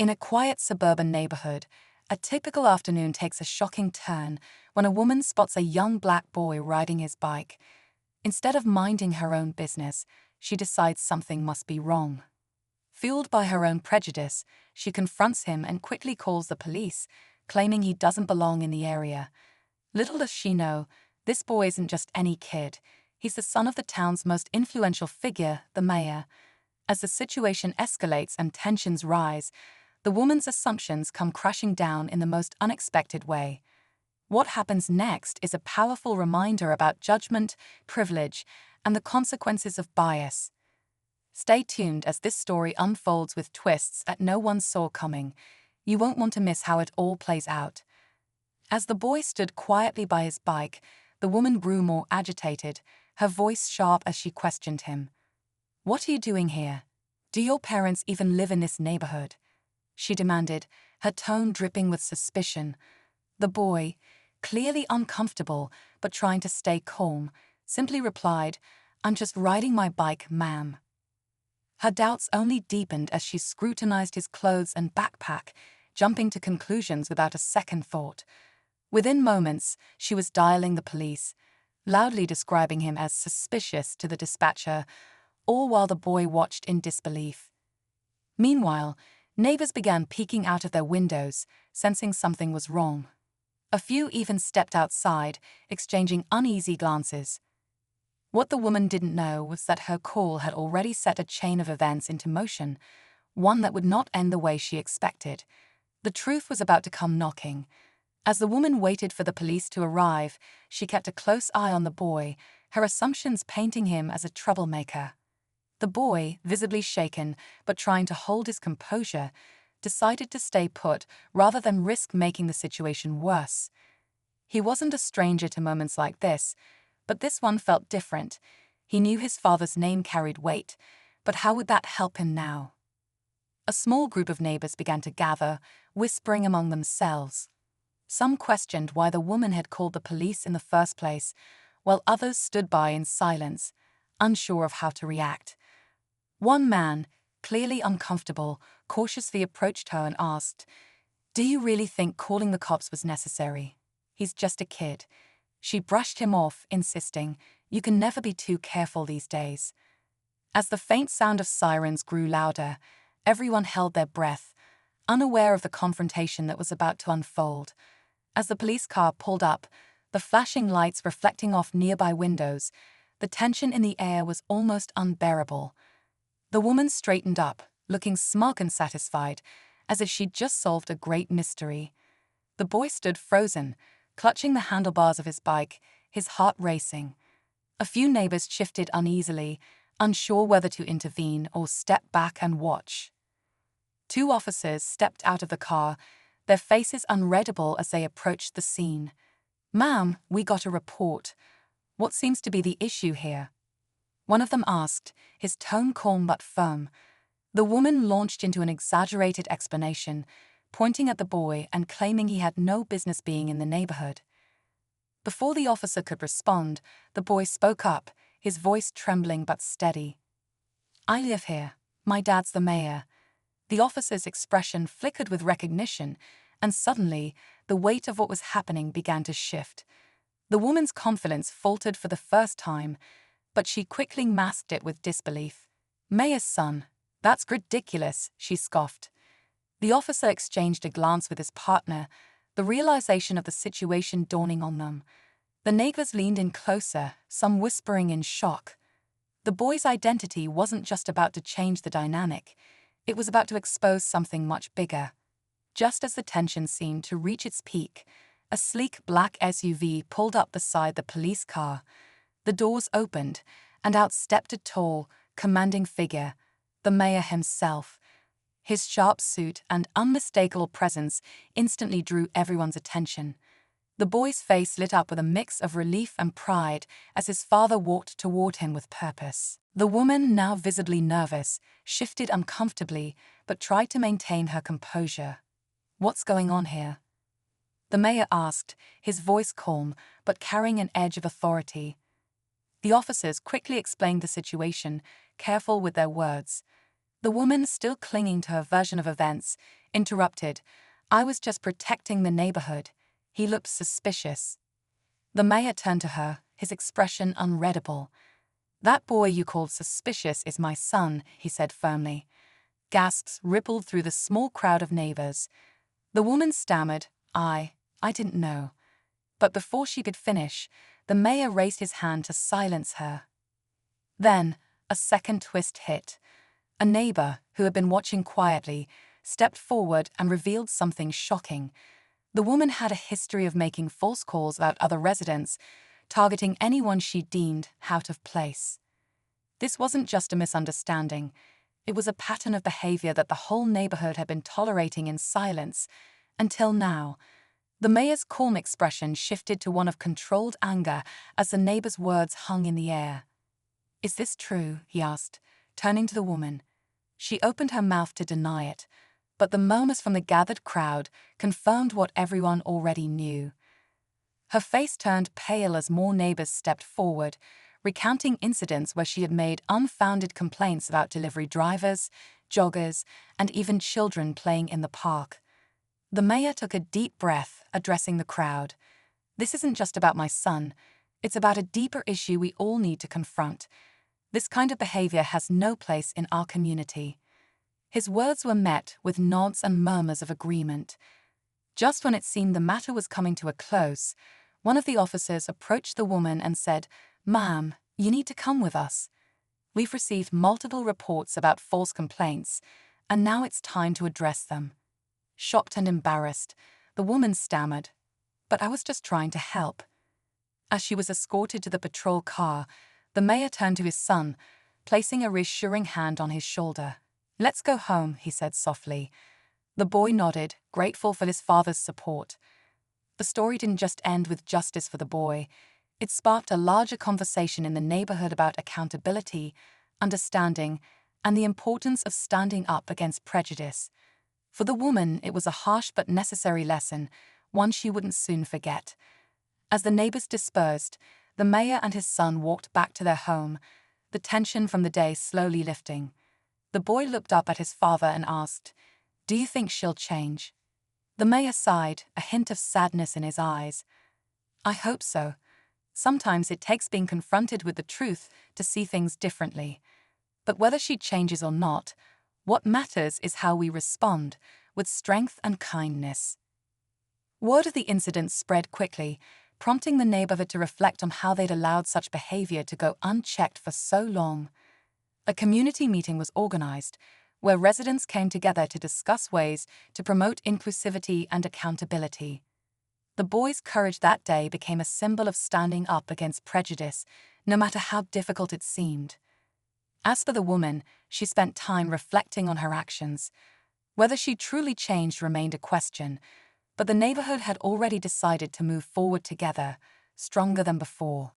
In a quiet suburban neighborhood, a typical afternoon takes a shocking turn when a woman spots a young black boy riding his bike. Instead of minding her own business, she decides something must be wrong. Fueled by her own prejudice, she confronts him and quickly calls the police, claiming he doesn't belong in the area. Little does she know, this boy isn't just any kid. He's the son of the town's most influential figure, the mayor. As the situation escalates and tensions rise, the woman's assumptions come crashing down in the most unexpected way. What happens next is a powerful reminder about judgment, privilege, and the consequences of bias. Stay tuned as this story unfolds with twists that no one saw coming. You won't want to miss how it all plays out. As the boy stood quietly by his bike, the woman grew more agitated, her voice sharp as she questioned him. "What are you doing here? Do your parents even live in this neighborhood?" she demanded, her tone dripping with suspicion. The boy, clearly uncomfortable but trying to stay calm, simply replied, "I'm just riding my bike, ma'am." Her doubts only deepened as she scrutinized his clothes and backpack, jumping to conclusions without a second thought. Within moments, she was dialing the police, loudly describing him as suspicious to the dispatcher, all while the boy watched in disbelief. Meanwhile, neighbors began peeking out of their windows, sensing something was wrong. A few even stepped outside, exchanging uneasy glances. What the woman didn't know was that her call had already set a chain of events into motion, one that would not end the way she expected. The truth was about to come knocking. As the woman waited for the police to arrive, she kept a close eye on the boy, her assumptions painting him as a troublemaker. The boy, visibly shaken but trying to hold his composure, decided to stay put rather than risk making the situation worse. He wasn't a stranger to moments like this, but this one felt different. He knew his father's name carried weight, but how would that help him now? A small group of neighbors began to gather, whispering among themselves. Some questioned why the woman had called the police in the first place, while others stood by in silence, unsure of how to react. One man, clearly uncomfortable, cautiously approached her and asked, "Do you really think calling the cops was necessary? He's just a kid." She brushed him off, insisting, "You can never be too careful these days." As the faint sound of sirens grew louder, everyone held their breath, unaware of the confrontation that was about to unfold. As the police car pulled up, the flashing lights reflecting off nearby windows, the tension in the air was almost unbearable. The woman straightened up, looking smug and satisfied, as if she'd just solved a great mystery. The boy stood frozen, clutching the handlebars of his bike, his heart racing. A few neighbors shifted uneasily, unsure whether to intervene or step back and watch. Two officers stepped out of the car, their faces unreadable as they approached the scene. "Ma'am, we got a report. What seems to be the issue here?" one of them asked, his tone calm but firm. The woman launched into an exaggerated explanation, pointing at the boy and claiming he had no business being in the neighborhood. Before the officer could respond, the boy spoke up, his voice trembling but steady. "I live here. My dad's the mayor." The officer's expression flickered with recognition, and suddenly, the weight of what was happening began to shift. The woman's confidence faltered for the first time, but she quickly masked it with disbelief. "Mayor's son? That's ridiculous," she scoffed. The officer exchanged a glance with his partner, the realization of the situation dawning on them. The neighbors leaned in closer, some whispering in shock. The boy's identity wasn't just about to change the dynamic, it was about to expose something much bigger. Just as the tension seemed to reach its peak, a sleek black SUV pulled up beside the police car. The doors opened, and out stepped a tall, commanding figure, the mayor himself. His sharp suit and unmistakable presence instantly drew everyone's attention. The boy's face lit up with a mix of relief and pride as his father walked toward him with purpose. The woman, now visibly nervous, shifted uncomfortably but tried to maintain her composure. "What's going on here?" the mayor asked, his voice calm but carrying an edge of authority. The officers quickly explained the situation, careful with their words. The woman, still clinging to her version of events, interrupted. "I was just protecting the neighborhood." He looked suspicious. The mayor turned to her, his expression unreadable. "That boy you called suspicious is my son," he said firmly. Gasps rippled through the small crowd of neighbors. The woman stammered, I didn't know." But before she could finish, the mayor raised his hand to silence her. Then, a second twist hit. A neighbor, who had been watching quietly, stepped forward and revealed something shocking. The woman had a history of making false calls about other residents, targeting anyone she deemed out of place. This wasn't just a misunderstanding. It was a pattern of behavior that the whole neighborhood had been tolerating in silence, until now. The mayor's calm expression shifted to one of controlled anger as the neighbor's words hung in the air. "Is this true?" he asked, turning to the woman. She opened her mouth to deny it, but the murmurs from the gathered crowd confirmed what everyone already knew. Her face turned pale as more neighbors stepped forward, recounting incidents where she had made unfounded complaints about delivery drivers, joggers, and even children playing in the park. The mayor took a deep breath, addressing the crowd. "This isn't just about my son. It's about a deeper issue we all need to confront. This kind of behavior has no place in our community." His words were met with nods and murmurs of agreement. Just when it seemed the matter was coming to a close, one of the officers approached the woman and said, "Ma'am, you need to come with us. We've received multiple reports about false complaints, and now it's time to address them." Shocked and embarrassed, the woman stammered, "But I was just trying to help." As she was escorted to the patrol car, the mayor turned to his son, placing a reassuring hand on his shoulder. "Let's go home," he said softly. The boy nodded, grateful for his father's support. The story didn't just end with justice for the boy. It sparked a larger conversation in the neighborhood about accountability, understanding, and the importance of standing up against prejudice. For the woman, it was a harsh but necessary lesson, one she wouldn't soon forget. As the neighbors dispersed, the mayor and his son walked back to their home, the tension from the day slowly lifting. The boy looked up at his father and asked, "Do you think she'll change?" The mayor sighed, a hint of sadness in his eyes. "I hope so. Sometimes it takes being confronted with the truth to see things differently. But whether she changes or not, what matters is how we respond, with strength and kindness." Word of the incident spread quickly, prompting the neighborhood to reflect on how they'd allowed such behavior to go unchecked for so long. A community meeting was organized, where residents came together to discuss ways to promote inclusivity and accountability. The boy's courage that day became a symbol of standing up against prejudice, no matter how difficult it seemed. As for the woman, she spent time reflecting on her actions. Whether she truly changed remained a question, but the neighborhood had already decided to move forward together, stronger than before.